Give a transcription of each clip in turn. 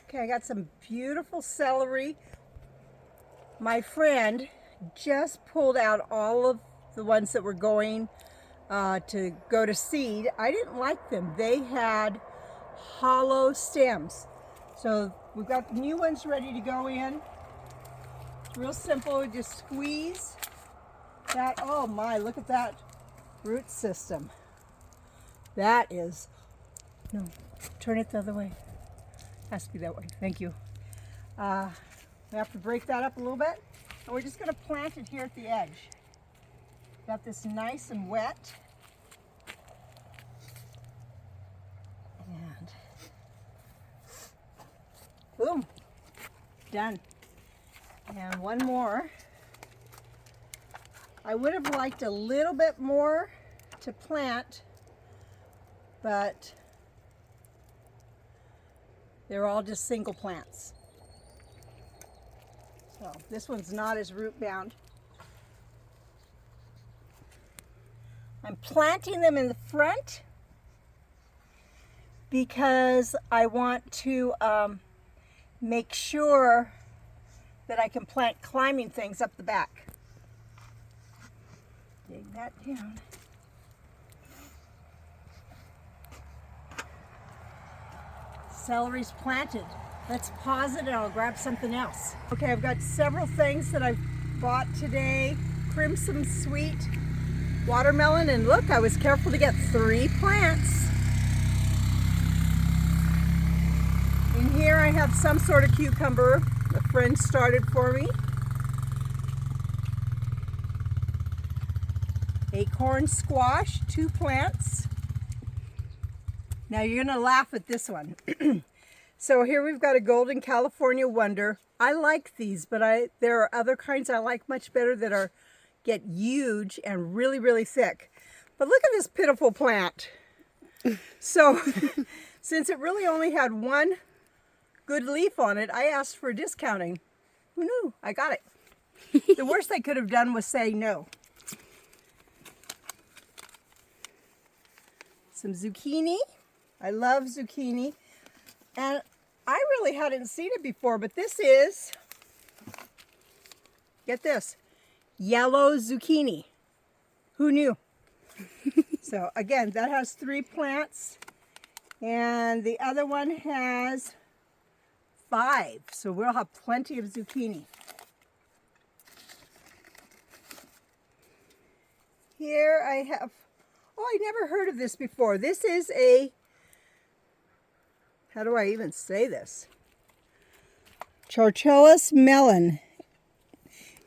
Okay, I got some beautiful celery. My friend just pulled out all of the ones that were going to go to seed. I didn't like them. They had hollow stems. So we've got the new ones ready to go in. It's real simple. Just squeeze that. Oh my, look at that root system. That is, no, turn it the other way. Has to be that way. Thank you. We have to break that up a little bit, and we're just going to plant it here at the edge. Got this nice and wet. And boom, done. And one more. I would have liked a little bit more to plant, but they're all just single plants. So this one's not as root bound. I'm planting them in the front because I want to make sure that I can plant climbing things up the back. Dig that down. Celery's planted. Let's pause it and I'll grab something else. Okay, I've got several things that I've bought today. Crimson sweet watermelon, and look, I was careful to get 3 plants. In here I have some sort of cucumber a friend started for me. Acorn squash, 2 plants. Now you're gonna laugh at this one. So here we've got a golden California wonder. I like these, but there are other kinds I like much better that get huge and really, really thick. But look at this pitiful plant. So since it really only had 1 good leaf on it, I asked for discounting. Who knew? I got it. The worst they could have done was say no. Some zucchini. I love zucchini. And I really hadn't seen it before, but this is, get this, yellow zucchini. Who knew? So again, that has 3 plants, and the other one has 5. So we'll have plenty of zucchini. Here I have, oh, I never heard of this before. This is a, how do I even say this? Chartreuse melon.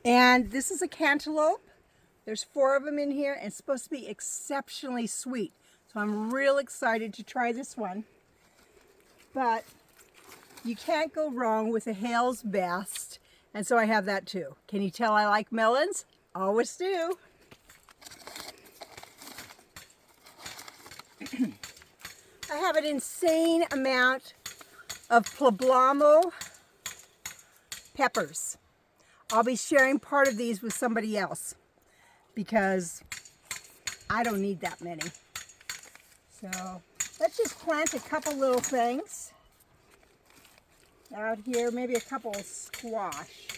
And this is a cantaloupe. There's 4 of them in here, and it's supposed to be exceptionally sweet. So I'm real excited to try this one. But you can't go wrong with a Hale's Best. And so I have that too. Can you tell I like melons? Always do. I have an insane amount of poblano peppers. I'll be sharing part of these with somebody else because I don't need that many. So let's just plant a couple little things out here, maybe a couple of squash.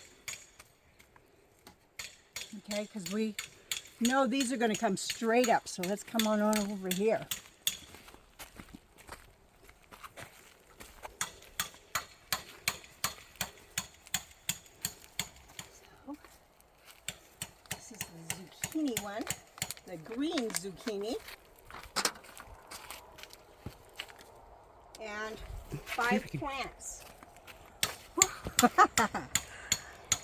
Okay, because we know these are going to come straight up, so let's come on over here. Zucchini one, the green zucchini, and 5 plants.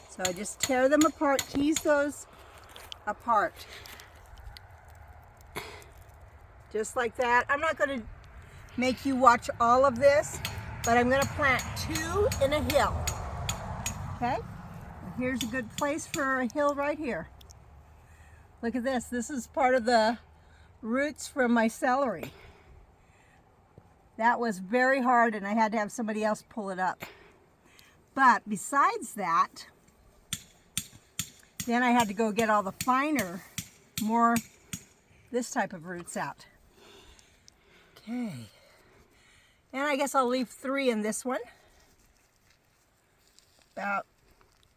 So I just tear them apart, tease those apart, just like that. I'm not going to make you watch all of this, but I'm going to plant 2 in a hill. Okay, and here's a good place for a hill right here. Look at this. This is part of the roots from my celery. That was very hard, and I had to have somebody else pull it up. But besides that, then I had to go get all the finer, more this type of roots out. Okay. And I guess I'll leave 3 in this one. about,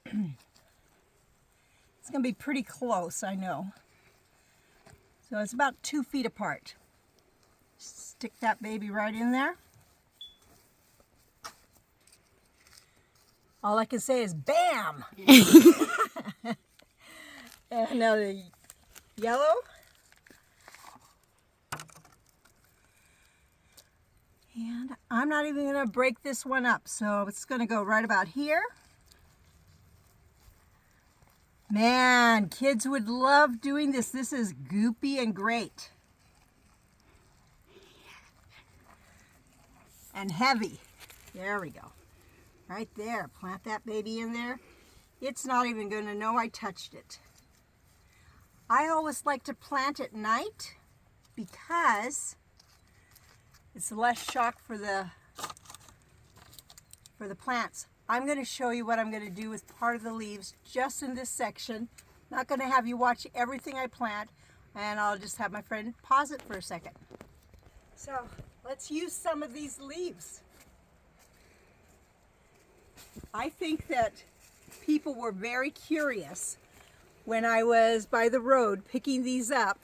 it's going to be pretty close, I know. So it's about 2 feet apart. Stick that baby right in there. All I can say is bam! And now the yellow. And I'm not even going to break this one up, so it's going to go right about here. Man, kids would love doing this. This is goopy and great. And heavy. There we go. Right there. Plant that baby in there. It's not even going to know I touched it. I always like to plant at night because it's less shock for the plants. I'm going to show you what I'm going to do with part of the leaves just in this section. Not going to have you watch everything I plant, and I'll just have my friend pause it for a second. So let's use some of these leaves. I think that people were very curious when I was by the road picking these up.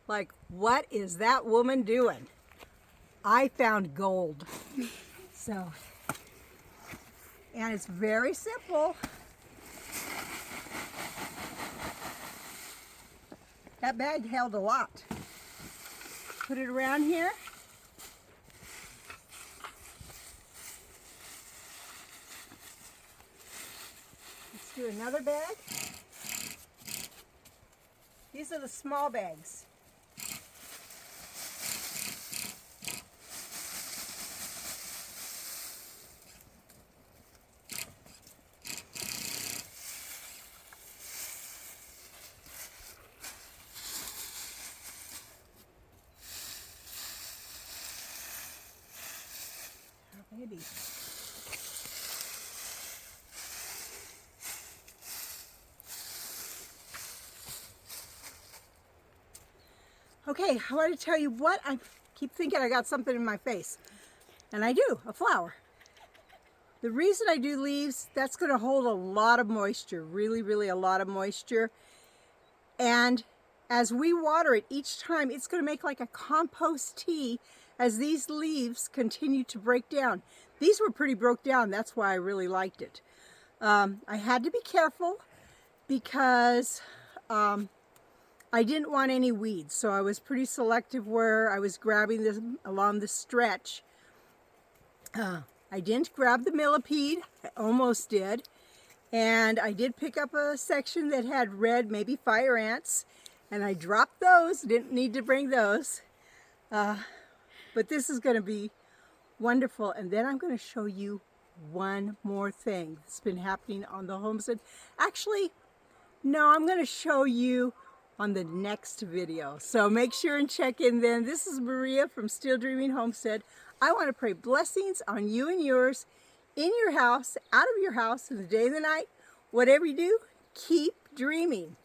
Like, what is that woman doing? I found gold. So, and it's very simple. That bag held a lot. Put it around here. Let's do another bag. These are the small bags. Maybe. Okay, I want to tell you what, I keep thinking I got something in my face. And I do, a flower. The reason I do leaves, that's going to hold a lot of moisture, really, really a lot of moisture. And as we water it each time, it's going to make like a compost tea as these leaves continue to break down. These were pretty broke down, that's why I really liked it. I had to be careful because I didn't want any weeds, so I was pretty selective where I was grabbing this along the stretch. I didn't grab the millipede, I almost did, and I did pick up a section that had red, maybe fire ants, and I dropped those, didn't need to bring those. But this is going to be wonderful. And then I'm going to show you one more thing that's been happening on the homestead. Actually, no, I'm going to show you on the next video. So make sure and check in then. This is Maria from Still Dreaming Homestead. I want to pray blessings on you and yours, in your house, out of your house, in the day and the night. Whatever you do, keep dreaming.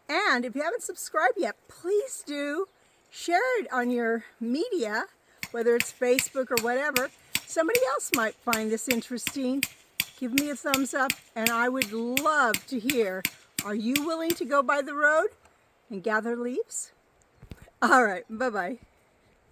And if you haven't subscribed yet, please do. Share it on your media, whether it's Facebook or whatever. Somebody else might find this interesting. Give me a thumbs up, and I would love to hear, are you willing to go by the road and gather leaves? All right, bye-bye.